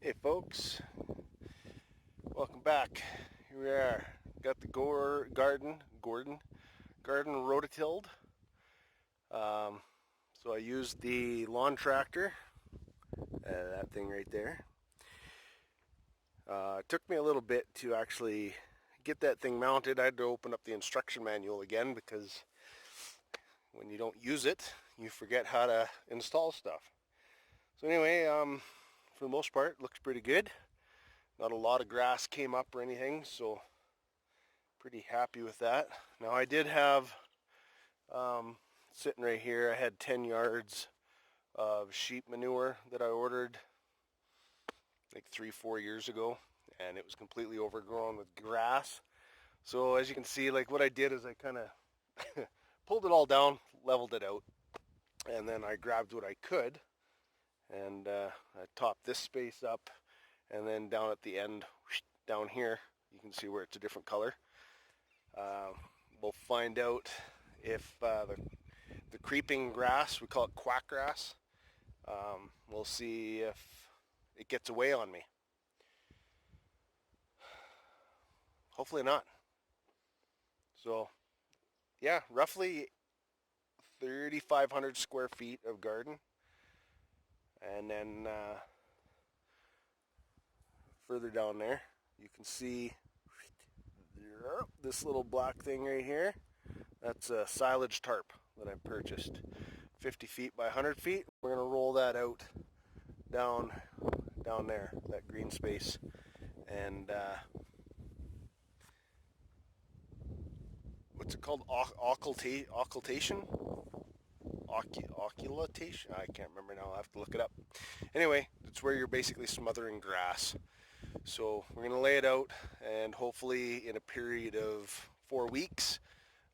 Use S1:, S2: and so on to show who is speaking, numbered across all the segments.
S1: Hey folks, welcome back. Here we are. Got the garden rototilled. Um, so I used the lawn tractor, that thing right there. It took me a little bit to actually get that thing mounted. I had to open up the instruction manual again because when you don't use it, you forget how to install stuff. So anyway, for the most part, it looks pretty good. Not a lot of grass came up or anything, so pretty happy with that. Now I did have, sitting right here, I had 10 yards of sheep manure that I ordered like 3-4 years ago, and it was completely overgrown with grass. So as you can see, like what I did is I kind of pulled it all down, leveled it out, and then I grabbed what I could, and I topped this space up, and then down at the end, down here, you can see where it's a different color. We'll find out if the creeping grass, we call it quack grass, we'll see if it gets away on me. Hopefully not. So yeah, roughly 3,500 square feet of garden. And then further down there, you can see this little black thing right here. That's a silage tarp that I purchased. 50 feet by 100 feet. We're going to roll that out down there, that green space. And what's it called? Occultation? Occultation? I can't remember now. I'll have to look it up. Anyway, it's where you're basically smothering grass. So we're going to lay it out, and hopefully in a period of 4 weeks,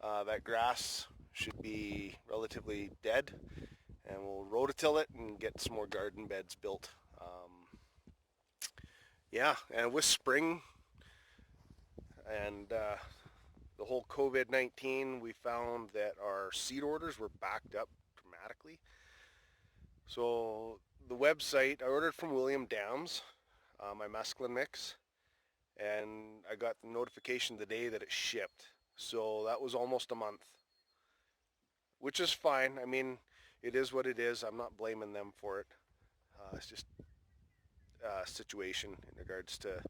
S1: that grass should be relatively dead, and we'll rototill it and get some more garden beds built. Yeah, and with spring and the whole COVID-19, we found that our seed orders were backed up dramatically. So the website, I ordered from William Dams, my mesclun mix, and I got the notification the day that it shipped. So that was almost a month, which is fine. I mean, it is what it is. I'm not blaming them for it. It's just a situation in regards to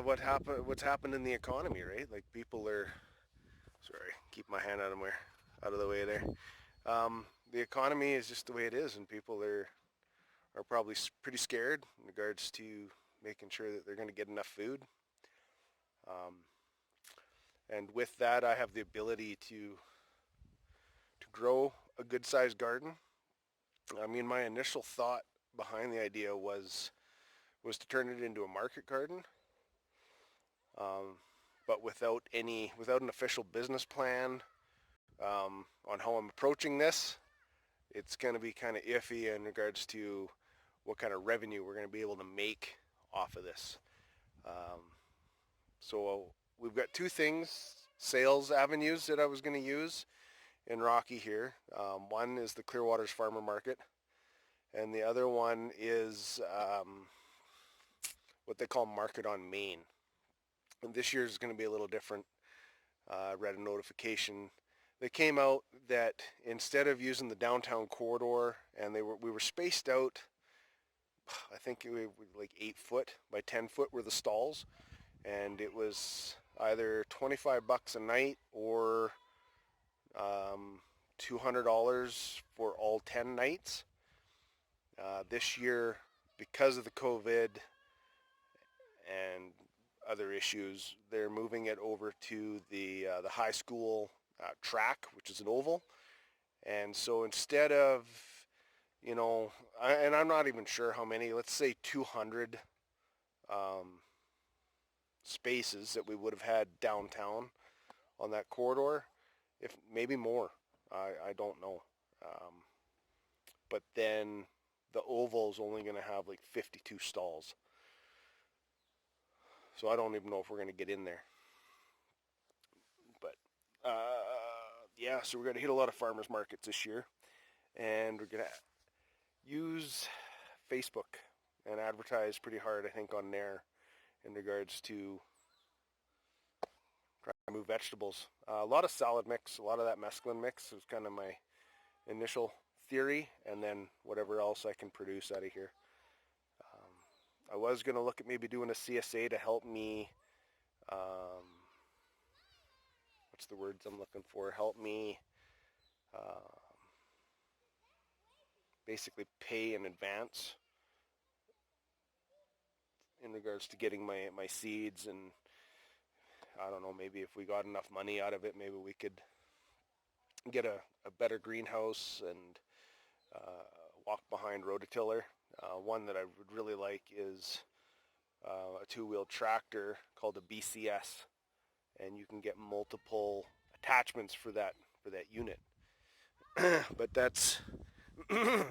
S1: what's happened in the economy, right? Like people are, sorry, keep my hand out of the way there. The economy is just the way it is, and people are probably pretty scared in regards to making sure that they're going to get enough food. Um, and with that, I have the ability to grow a good-sized garden. I mean, my initial thought behind the idea was to turn it into a market garden, but without an official business plan on how I'm approaching this. It's going to be kind of iffy in regards to what kind of revenue we're going to be able to make off of this. So we've got two sales avenues that I was going to use in Rocky here. One is the Clearwaters Farmer Market, and the other one is what they call Market on Main. And this year is going to be a little different. I read a notification that came out that instead of using the downtown corridor, and we were spaced out, I think it was like 8 foot by 10 foot were the stalls, and it was either $25 a night or $200 for all 10 nights. This year, because of the COVID and other issues, they're moving it over to the high school track, which is an oval. And so instead of, and I'm not even sure how many, let's say 200 spaces that we would have had downtown on that corridor, if maybe more, I don't know. But then the oval is only going to have like 52 stalls. So I don't even know if we're going to get in there. But yeah, so we're going to hit a lot of farmers markets this year, and we're going to use Facebook and advertise pretty hard, I think, on there in regards to trying to move vegetables. A lot of salad mix, a lot of that mesclun mix is kind of my initial theory, and then whatever else I can produce out of here. I was going to look at maybe doing a CSA to help me, what's the words I'm looking for, help me basically pay in advance in regards to getting my seeds, and I don't know, maybe if we got enough money out of it, maybe we could get a better greenhouse and walk behind rototiller. One that I would really like is a two-wheel tractor called a BCS, and you can get multiple attachments for that unit. But that's I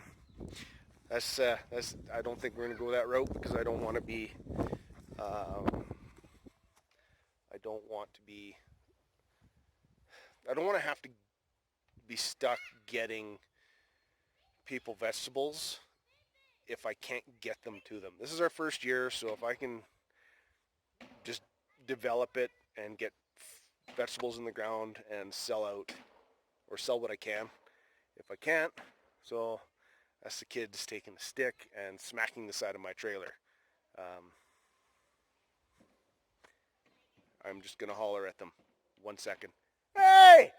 S1: don't think we're going to go that route, because I don't want to be I don't want to have to be stuck getting people vegetables if I can't get them to them. This is our first year, so if I can just develop it and get vegetables in the ground and sell out, or sell what I can. If I can't, so that's the kids taking a stick and smacking the side of my trailer. I'm just going to holler at them. 1 second. Hey!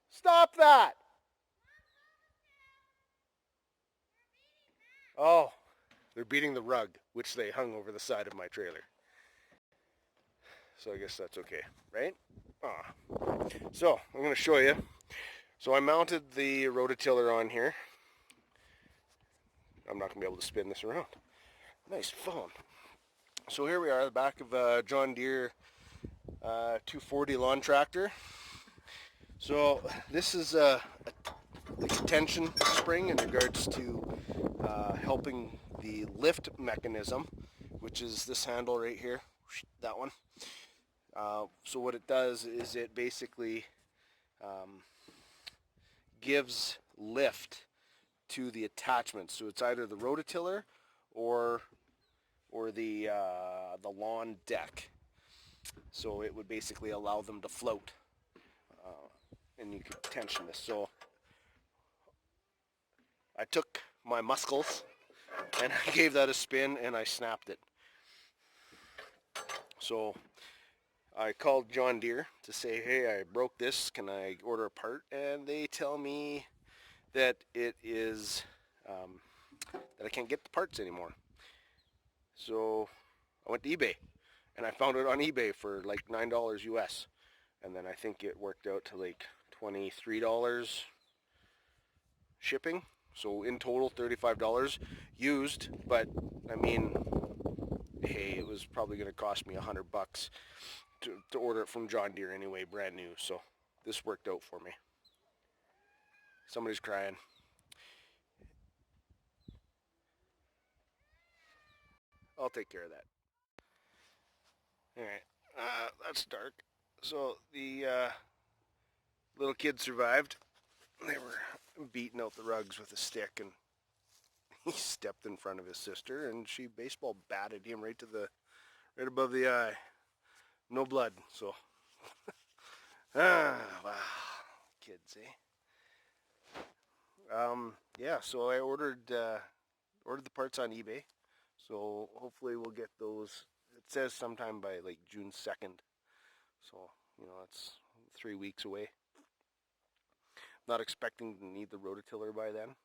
S1: Stop that! Oh, they're beating the rug, which they hung over the side of my trailer. So I guess that's okay, right? So I'm going to show you. So I mounted the rototiller on here. I'm not going to be able to spin this around. Nice phone. So here we are at the back of a John Deere 240 lawn tractor. So this is a tension spring in regards to helping the lift mechanism, which is this handle right here, that one. So what it does is it basically gives lift to the attachment. So it's either the rototiller or the lawn deck. So it would basically allow them to float, and you could tension this. So I took my muscles and I gave that a spin and I snapped it. So I called John Deere to say, hey, I broke this, can I order a part? And they tell me that it is, that I can't get the parts anymore. So I went to eBay, and I found it on eBay for like $9 US. And then I think it worked out to like $23 shipping. So in total, $35 used. But I mean, hey, it was probably going to cost me $100 to order it from John Deere anyway, brand new. So this worked out for me. Somebody's crying. I'll take care of that. Alright, that's dark. So the little kid survived. They were beating out the rugs with a stick, and he stepped in front of his sister, and she baseball batted him right above the eye. No blood, so. Wow, kids, eh? Yeah, so I ordered the parts on eBay. So hopefully we'll get those. It says sometime by like June 2nd. So, you know, that's 3 weeks away. Not expecting to need the rototiller by then.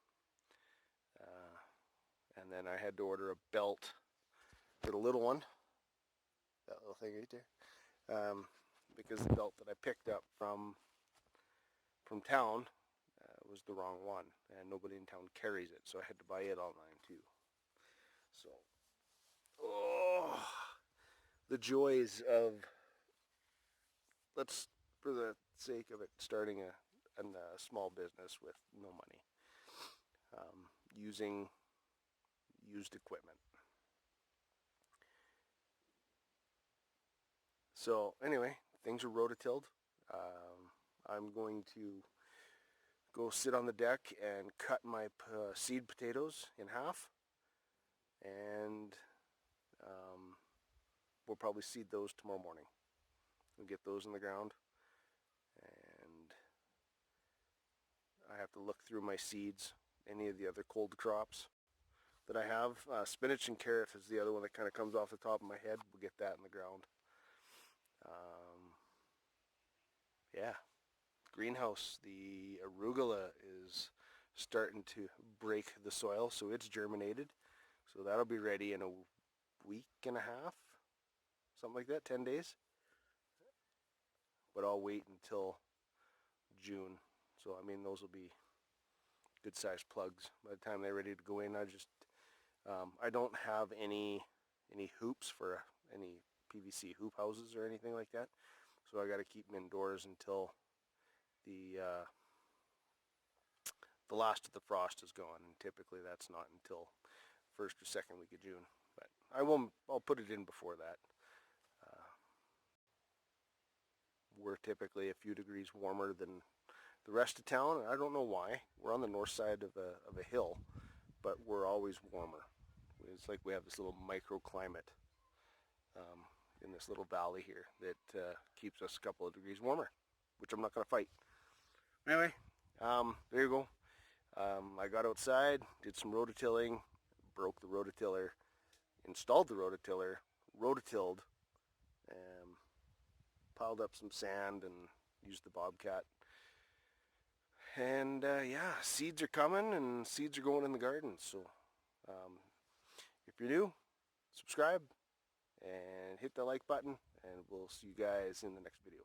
S1: And then I had to order a belt for the little one. That little thing right there. Because the belt that I picked up from town was the wrong one, and nobody in town carries it, so I had to buy it online too. So, the joys of, let's, for the sake of it, starting a small business with no money, using used equipment. So anyway, things are rototilled. I'm going to go sit on the deck and cut my seed potatoes in half, and we'll probably seed those tomorrow morning. We'll get those in the ground, and I have to look through my seeds, any of the other cold crops that I have. Spinach and carrot is the other one that kind of comes off the top of my head. We'll get that in the ground. Yeah, greenhouse, the arugula is starting to break the soil, so it's germinated. So that'll be ready in a week and a half, something like that, 10 days. But I'll wait until June. So I mean, those will be good sized plugs by the time they're ready to go in. I don't have any hoops for any PVC hoop houses or anything like that. So I got to keep them indoors until the last of the frost is gone, and typically that's not until first or second week of June. But I'll put it in before that. We're typically a few degrees warmer than the rest of town. I don't know why. We're on the north side of a hill, but we're always warmer. It's like we have this little microclimate in this little valley here that keeps us a couple of degrees warmer, which I'm not going to fight. Anyway, there you go. I got outside, did some rototilling, broke the rototiller, installed the rototiller, rototilled, piled up some sand and used the bobcat. And yeah, seeds are coming and seeds are going in the garden. So if you're new, subscribe and hit the like button, and we'll see you guys in the next video.